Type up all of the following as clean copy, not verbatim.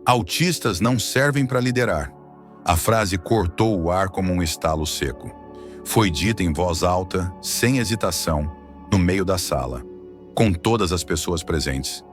Autistas não servem para liderar. A frase cortou o ar como um estalo seco. Foi dita em voz alta, sem hesitação, no meio da sala, com todas as pessoas presentes.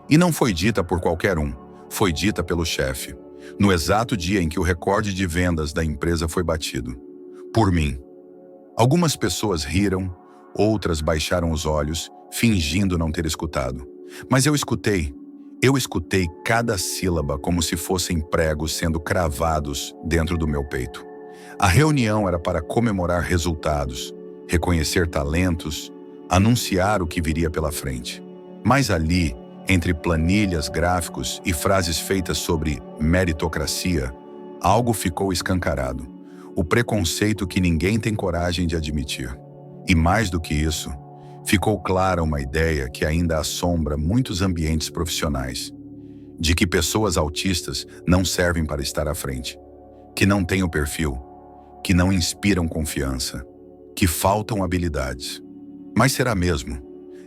E não foi dita por qualquer um, foi dita pelo chefe, no exato dia em que o recorde de vendas da empresa foi batido. Por mim. Algumas pessoas riram, outras baixaram os olhos, fingindo não ter escutado. Mas eu escutei cada sílaba como se fossem pregos sendo cravados dentro do meu peito. A reunião era para comemorar resultados, reconhecer talentos, anunciar o que viria pela frente. Mas ali, entre planilhas, gráficos e frases feitas sobre meritocracia, algo ficou escancarado. O preconceito que ninguém tem coragem de admitir. E mais do que isso, ficou clara uma ideia que ainda assombra muitos ambientes profissionais, de que pessoas autistas não servem para estar à frente, que não têm o perfil, que não inspiram confiança, que faltam habilidades. Mas será mesmo?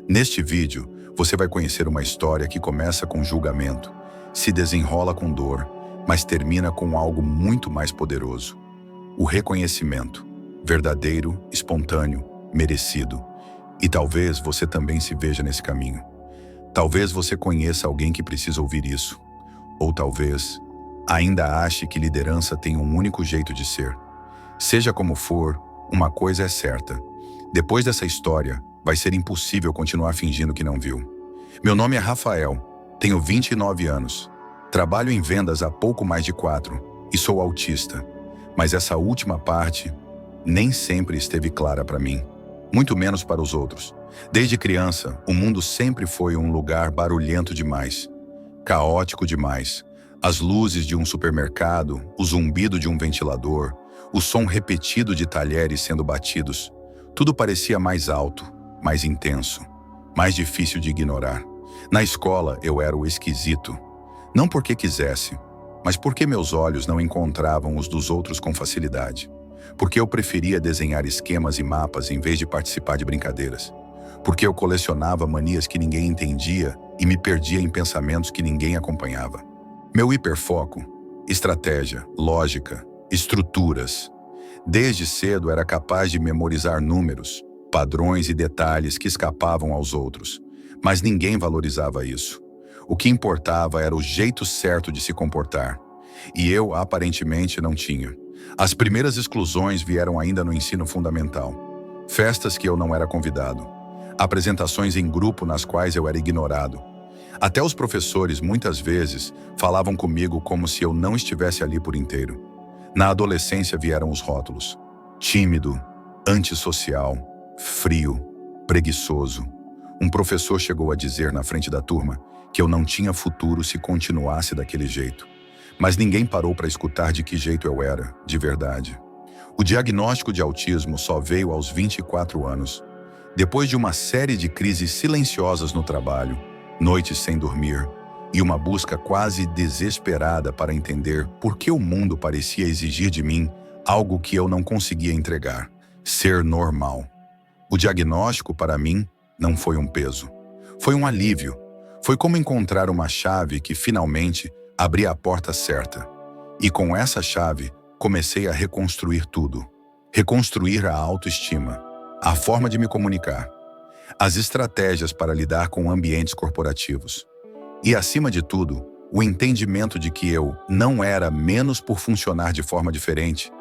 Neste vídeo, você vai conhecer uma história que começa com julgamento, se desenrola com dor, mas termina com algo muito mais poderoso. O reconhecimento, verdadeiro, espontâneo, merecido. E talvez você também se veja nesse caminho. Talvez você conheça alguém que precisa ouvir isso. Ou talvez ainda ache que liderança tem um único jeito de ser. Seja como for, uma coisa é certa. Depois dessa história, vai ser impossível continuar fingindo que não viu. Meu nome é Rafael, tenho 29 anos. Trabalho em vendas há pouco mais de 4 e sou autista. Mas essa última parte nem sempre esteve clara para mim. Muito menos para os outros. Desde criança, o mundo sempre foi um lugar barulhento demais, caótico demais. As luzes de um supermercado, o zumbido de um ventilador, o som repetido de talheres sendo batidos. Tudo parecia mais alto, mais intenso, mais difícil de ignorar. Na escola, eu era o esquisito. Não porque quisesse, mas porque meus olhos não encontravam os dos outros com facilidade. Porque eu preferia desenhar esquemas e mapas em vez de participar de brincadeiras. Porque eu colecionava manias que ninguém entendia e me perdia em pensamentos que ninguém acompanhava. Meu hiperfoco, estratégia, lógica, estruturas. Desde cedo era capaz de memorizar números, padrões e detalhes que escapavam aos outros. Mas ninguém valorizava isso. O que importava era o jeito certo de se comportar. E eu, aparentemente, não tinha. As primeiras exclusões vieram ainda no ensino fundamental. Festas que eu não era convidado. Apresentações em grupo nas quais eu era ignorado. Até os professores, muitas vezes, falavam comigo como se eu não estivesse ali por inteiro. Na adolescência vieram os rótulos. Tímido, antissocial, frio, preguiçoso. Um professor chegou a dizer na frente da turma que eu não tinha futuro se continuasse daquele jeito. Mas ninguém parou para escutar de que jeito eu era, de verdade. O diagnóstico de autismo só veio aos 24 anos, depois de uma série de crises silenciosas no trabalho, noites sem dormir e uma busca quase desesperada para entender por que o mundo parecia exigir de mim algo que eu não conseguia entregar, ser normal. O diagnóstico, para mim, não foi um peso. Foi um alívio. Foi como encontrar uma chave que, finalmente, abria a porta certa. E com essa chave, comecei a reconstruir tudo. Reconstruir a autoestima, a forma de me comunicar, as estratégias para lidar com ambientes corporativos. E, acima de tudo, o entendimento de que eu não era menos por funcionar de forma diferente.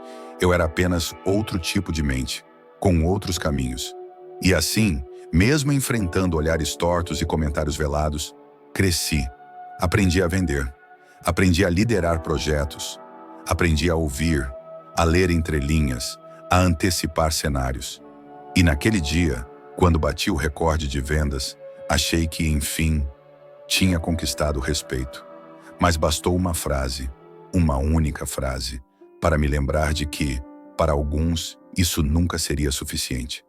Eu era apenas outro tipo de mente, com outros caminhos. E assim, mesmo enfrentando olhares tortos e comentários velados, cresci, aprendi a vender, aprendi a liderar projetos, aprendi a ouvir, a ler entrelinhas, a antecipar cenários. E naquele dia, quando bati o recorde de vendas, achei que, enfim, tinha conquistado o respeito. Mas bastou uma frase, uma única frase, para me lembrar de que, para alguns, isso nunca seria suficiente.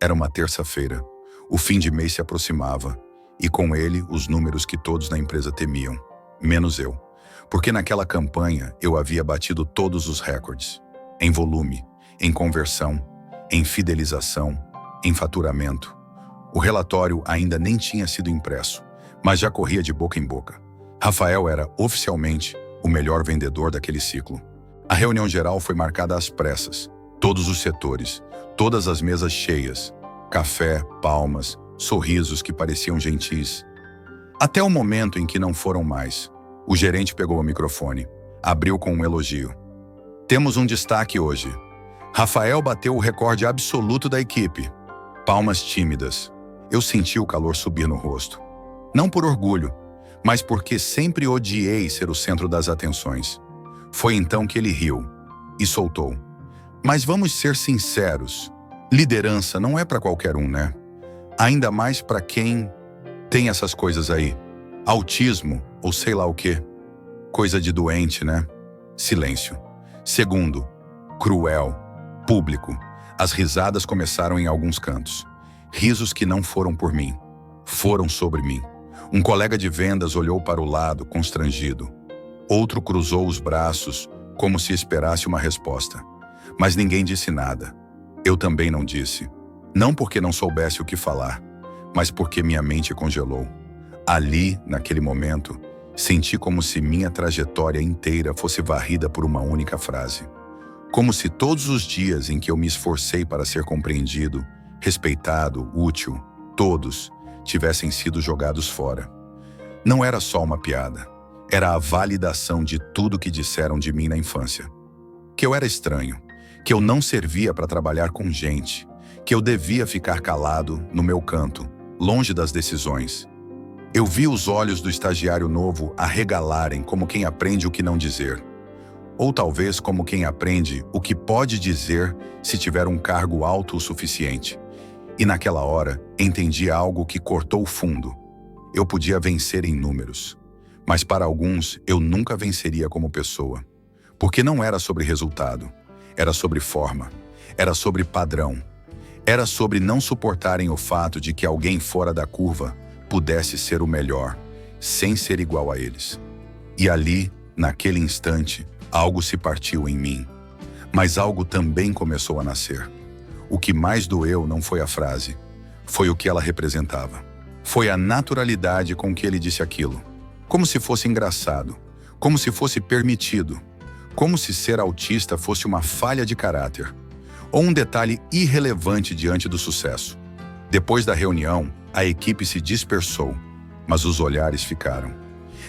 Era uma terça-feira. O fim de mês se aproximava, e com ele os números que todos na empresa temiam, menos eu. Porque naquela campanha eu havia batido todos os recordes. Em volume, em conversão, em fidelização, em faturamento. O relatório ainda nem tinha sido impresso, mas já corria de boca em boca. Rafael era, oficialmente, o melhor vendedor daquele ciclo. A reunião geral foi marcada às pressas. Todos os setores, todas as mesas cheias. Café, palmas, sorrisos que pareciam gentis. Até o momento em que não foram mais. O gerente pegou o microfone. Abriu com um elogio. Temos um destaque hoje. Rafael bateu o recorde absoluto da equipe. Palmas tímidas. Eu senti o calor subir no rosto. Não por orgulho, mas porque sempre odiei ser o centro das atenções. Foi então que ele riu e soltou. Mas vamos ser sinceros. Liderança não é para qualquer um, né? Ainda mais para quem tem essas coisas aí. Autismo ou sei lá o quê. Coisa de doente, né? Silêncio. Segundo, cruel. Público. As risadas começaram em alguns cantos. Risos que não foram por mim. Foram sobre mim. Um colega de vendas olhou para o lado, constrangido. Outro cruzou os braços, como se esperasse uma resposta. Mas ninguém disse nada. Eu também não disse. Não porque não soubesse o que falar, mas porque minha mente congelou. Ali, naquele momento, senti como se minha trajetória inteira fosse varrida por uma única frase. Como se todos os dias em que eu me esforcei para ser compreendido, respeitado, útil, todos, tivessem sido jogados fora. Não era só uma piada. Era a validação de tudo que disseram de mim na infância. Que eu era estranho, que eu não servia para trabalhar com gente, que eu devia ficar calado no meu canto, longe das decisões. Eu vi os olhos do estagiário novo arregalarem como quem aprende o que não dizer. Ou talvez como quem aprende o que pode dizer se tiver um cargo alto o suficiente. E naquela hora, entendi algo que cortou o fundo. Eu podia vencer em números. Mas para alguns, eu nunca venceria como pessoa. Porque não era sobre resultado. Era sobre forma. Era sobre padrão. Era sobre não suportarem o fato de que alguém fora da curva pudesse ser o melhor, sem ser igual a eles. E ali, naquele instante, algo se partiu em mim. Mas algo também começou a nascer. O que mais doeu não foi a frase, foi o que ela representava. Foi a naturalidade com que ele disse aquilo. Como se fosse engraçado, como se fosse permitido, como se ser autista fosse uma falha de caráter, ou um detalhe irrelevante diante do sucesso. Depois da reunião, a equipe se dispersou, mas os olhares ficaram.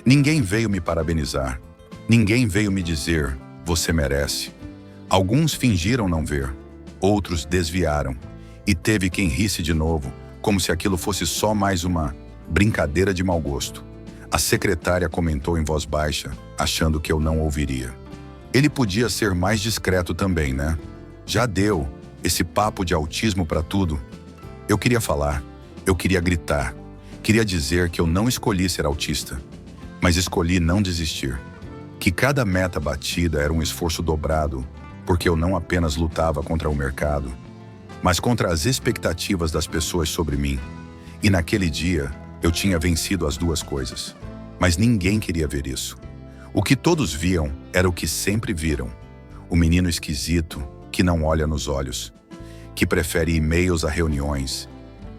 Ninguém veio me parabenizar, ninguém veio me dizer, você merece. Alguns fingiram não ver. Outros desviaram, e teve quem risse de novo, como se aquilo fosse só mais uma brincadeira de mau gosto. A secretária comentou em voz baixa, achando que eu não ouviria. Ele podia ser mais discreto também, né? Já deu, esse papo de autismo para tudo. Eu queria falar, eu queria gritar, queria dizer que eu não escolhi ser autista, mas escolhi não desistir. Que cada meta batida era um esforço dobrado, porque eu não apenas lutava contra o mercado, mas contra as expectativas das pessoas sobre mim. E naquele dia, eu tinha vencido as duas coisas. Mas ninguém queria ver isso. O que todos viam era o que sempre viram. O menino esquisito, que não olha nos olhos, que prefere e-mails a reuniões,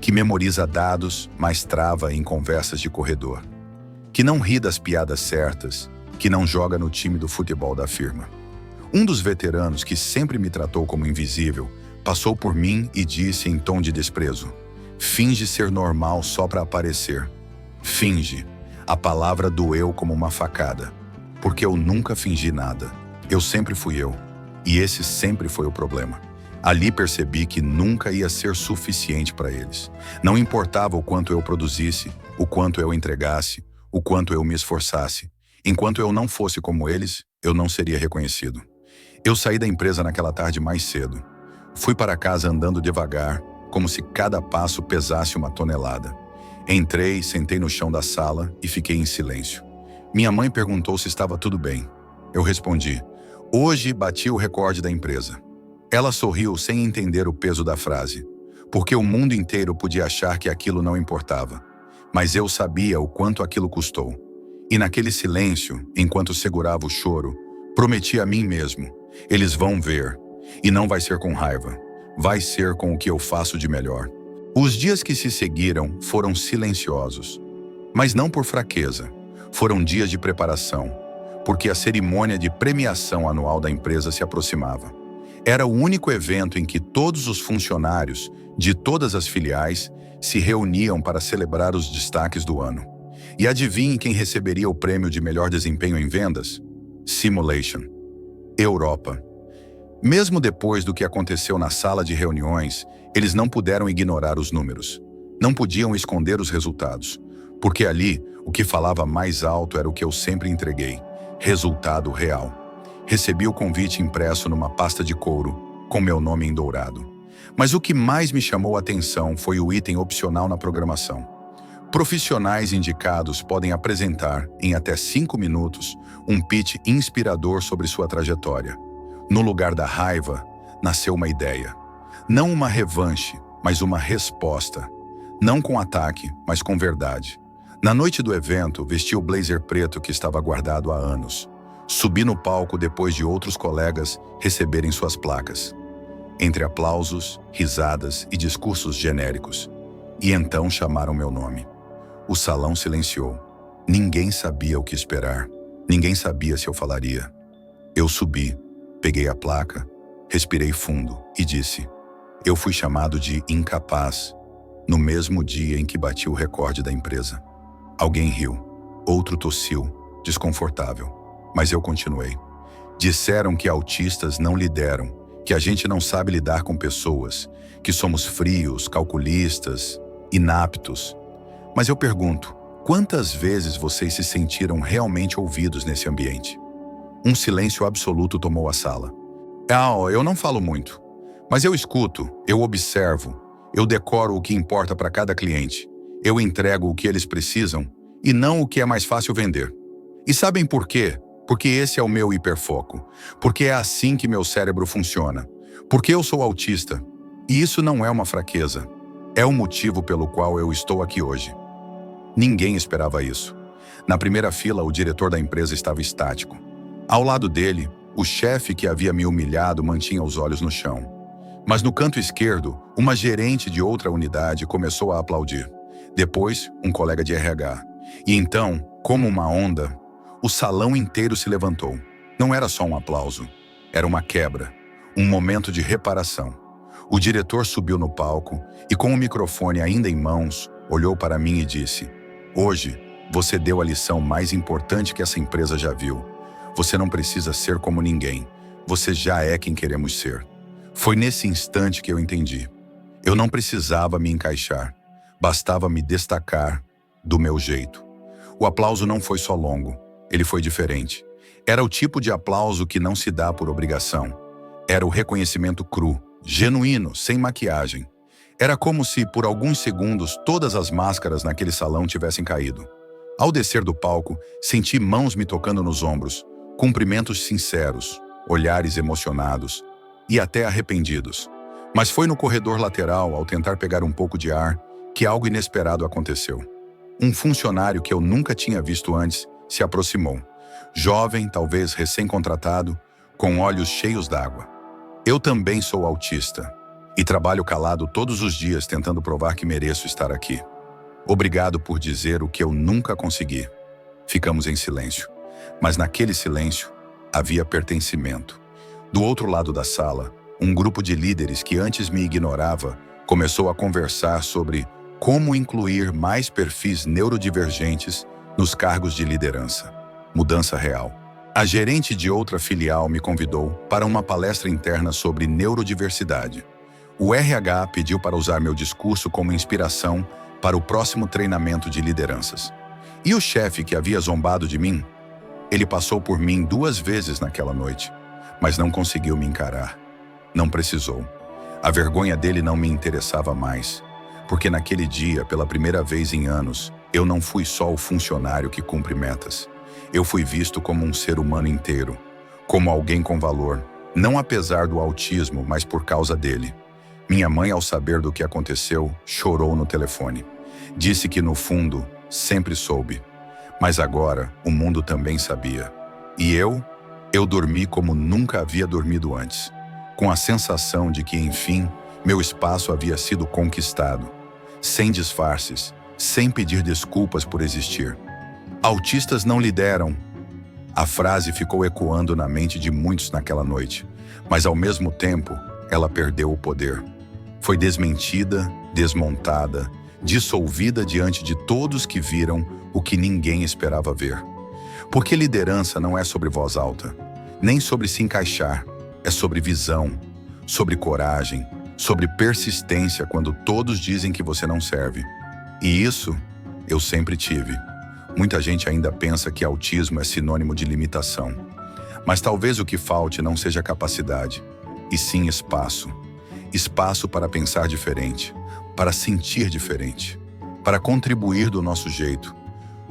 que memoriza dados, mas trava em conversas de corredor, que não ri das piadas certas, que não joga no time do futebol da firma. Um dos veteranos, que sempre me tratou como invisível, passou por mim e disse em tom de desprezo: finge ser normal só para aparecer. Finge. A palavra doeu como uma facada, porque eu nunca fingi nada. Eu sempre fui eu. E esse sempre foi o problema. Ali percebi que nunca ia ser suficiente para eles. Não importava o quanto eu produzisse, o quanto eu entregasse, o quanto eu me esforçasse. Enquanto eu não fosse como eles, eu não seria reconhecido. Eu saí da empresa naquela tarde mais cedo. Fui para casa andando devagar, como se cada passo pesasse uma tonelada. Entrei, sentei no chão da sala e fiquei em silêncio. Minha mãe perguntou se estava tudo bem. Eu respondi: hoje bati o recorde da empresa. Ela sorriu sem entender o peso da frase, porque o mundo inteiro podia achar que aquilo não importava. Mas eu sabia o quanto aquilo custou. E naquele silêncio, enquanto segurava o choro, prometi a mim mesmo: eles vão ver. E não vai ser com raiva. Vai ser com o que eu faço de melhor. Os dias que se seguiram foram silenciosos. Mas não por fraqueza. Foram dias de preparação. porque a cerimônia de premiação anual da empresa se aproximava. Era o único evento em que todos os funcionários de todas as filiais se reuniam para celebrar os destaques do ano. E adivinhe quem receberia o prêmio de melhor desempenho em vendas? Simulation. Europa. Mesmo depois do que aconteceu na sala de reuniões, eles não puderam ignorar os números. Não podiam esconder os resultados, porque ali o que falava mais alto era o que eu sempre entreguei: resultado real. Recebi o convite impresso numa pasta de couro, com meu nome em dourado. Mas o que mais me chamou a atenção foi o item opcional na programação. Profissionais indicados podem apresentar, em até 5 minutos, um pitch inspirador sobre sua trajetória. No lugar da raiva, nasceu uma ideia. Não uma revanche, mas uma resposta. Não com ataque, mas com verdade. Na noite do evento, vesti o blazer preto que estava guardado há anos. Subi no palco depois de outros colegas receberem suas placas. Entre aplausos, risadas e discursos genéricos. E então chamaram meu nome. O salão silenciou. Ninguém sabia o que esperar. Ninguém sabia se eu falaria. Eu subi, peguei a placa, respirei fundo e disse: eu fui chamado de incapaz, no mesmo dia em que bati o recorde da empresa. Alguém riu, outro tossiu, desconfortável, mas eu continuei. Disseram que autistas não lideram, que a gente não sabe lidar com pessoas, que somos frios, calculistas, inaptos. Mas eu pergunto, quantas vezes vocês se sentiram realmente ouvidos nesse ambiente? Um silêncio absoluto tomou a sala. Eu não falo muito, mas eu escuto, eu observo, eu decoro o que importa para cada cliente. Eu entrego o que eles precisam e não o que é mais fácil vender. E sabem por quê? Porque esse é o meu hiperfoco. Porque é assim que meu cérebro funciona. Porque eu sou autista. E isso não é uma fraqueza. É o motivo pelo qual eu estou aqui hoje. Ninguém esperava isso. Na primeira fila, o diretor da empresa estava estático. Ao lado dele, o chefe que havia me humilhado mantinha os olhos no chão. Mas no canto esquerdo, uma gerente de outra unidade começou a aplaudir. Depois, um colega de RH. E então, como uma onda, o salão inteiro se levantou. Não era só um aplauso, era uma quebra, um momento de reparação. O diretor subiu no palco e, com o microfone ainda em mãos, olhou para mim e disse: hoje, você deu a lição mais importante que essa empresa já viu. Você não precisa ser como ninguém. Você já é quem queremos ser. Foi nesse instante que eu entendi. Eu não precisava me encaixar. Bastava me destacar do meu jeito. O aplauso não foi só longo. Ele foi diferente. Era o tipo de aplauso que não se dá por obrigação. Era o reconhecimento cru, genuíno, sem maquiagem. Era como se, por alguns segundos, todas as máscaras naquele salão tivessem caído. Ao descer do palco, senti mãos me tocando nos ombros, cumprimentos sinceros, olhares emocionados e até arrependidos. Mas foi no corredor lateral, ao tentar pegar um pouco de ar, que algo inesperado aconteceu. Um funcionário que eu nunca tinha visto antes se aproximou. Jovem, talvez recém-contratado, com olhos cheios d'água. Eu também sou autista e trabalho calado todos os dias tentando provar que mereço estar aqui. Obrigado por dizer o que eu nunca consegui. Ficamos em silêncio, mas naquele silêncio havia pertencimento. Do outro lado da sala, um grupo de líderes que antes me ignorava começou a conversar sobre como incluir mais perfis neurodivergentes nos cargos de liderança. Mudança real. A gerente de outra filial me convidou para uma palestra interna sobre neurodiversidade. O RH pediu para usar meu discurso como inspiração para o próximo treinamento de lideranças. E o chefe que havia zombado de mim? Ele passou por mim 2 vezes naquela noite, mas não conseguiu me encarar. Não precisou. A vergonha dele não me interessava mais, porque naquele dia, pela primeira vez em anos, eu não fui só o funcionário que cumpre metas. Eu fui visto como um ser humano inteiro, como alguém com valor, não apesar do autismo, mas por causa dele. Minha mãe, ao saber do que aconteceu, chorou no telefone. Disse que, no fundo, sempre soube. Mas agora, o mundo também sabia. E eu dormi como nunca havia dormido antes, com a sensação de que, enfim, meu espaço havia sido conquistado. Sem disfarces, sem pedir desculpas por existir. Autistas não lideram, A frase ficou ecoando na mente de muitos naquela noite, mas ao mesmo tempo, ela perdeu o poder. Foi desmentida, desmontada, dissolvida diante de todos que viram o que ninguém esperava ver. Porque liderança não é sobre voz alta, nem sobre se encaixar, é sobre visão, sobre coragem, sobre persistência quando todos dizem que você não serve. E isso eu sempre tive. Muita gente ainda pensa que autismo é sinônimo de limitação. Mas talvez o que falte não seja capacidade, e sim espaço. Espaço para pensar diferente, para sentir diferente, para contribuir do nosso jeito.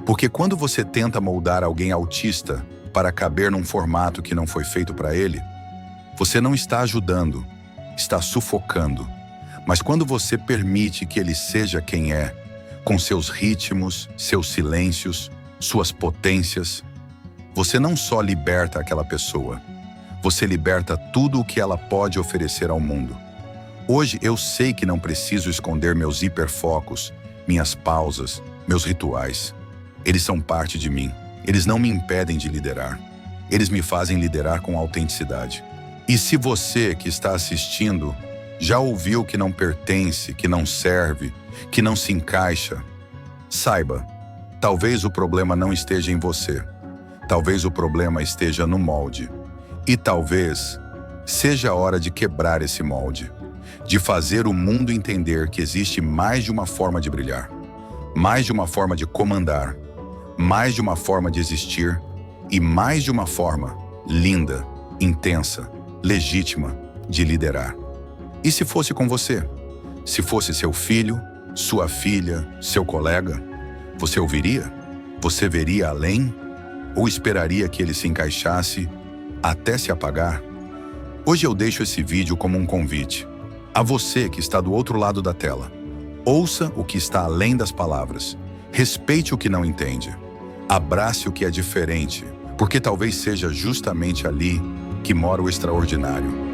Porque quando você tenta moldar alguém autista para caber num formato que não foi feito para ele, você não está ajudando, está sufocando. Mas quando você permite que ele seja quem é, com seus ritmos, seus silêncios, suas potências, você não só liberta aquela pessoa, você liberta tudo o que ela pode oferecer ao mundo. Hoje eu sei que não preciso esconder meus hiperfocos, minhas pausas, meus rituais. Eles são parte de mim. Eles não me impedem de liderar. Eles me fazem liderar com autenticidade. E se você que está assistindo já ouviu que não pertence, que não serve, que não se encaixa, saiba, talvez o problema não esteja em você. Talvez o problema esteja no molde. E talvez seja a hora de quebrar esse molde, de fazer o mundo entender que existe mais de uma forma de brilhar, mais de uma forma de comandar, mais de uma forma de existir e mais de uma forma linda, intensa, legítima de liderar. E se fosse com você? Se fosse seu filho, sua filha, seu colega, você ouviria? Você veria além? Ou esperaria que ele se encaixasse até se apagar? Hoje eu deixo esse vídeo como um convite a você que está do outro lado da tela. Ouça o que está além das palavras. Respeite o que não entende. Abrace o que é diferente, porque talvez seja justamente ali que mora o extraordinário.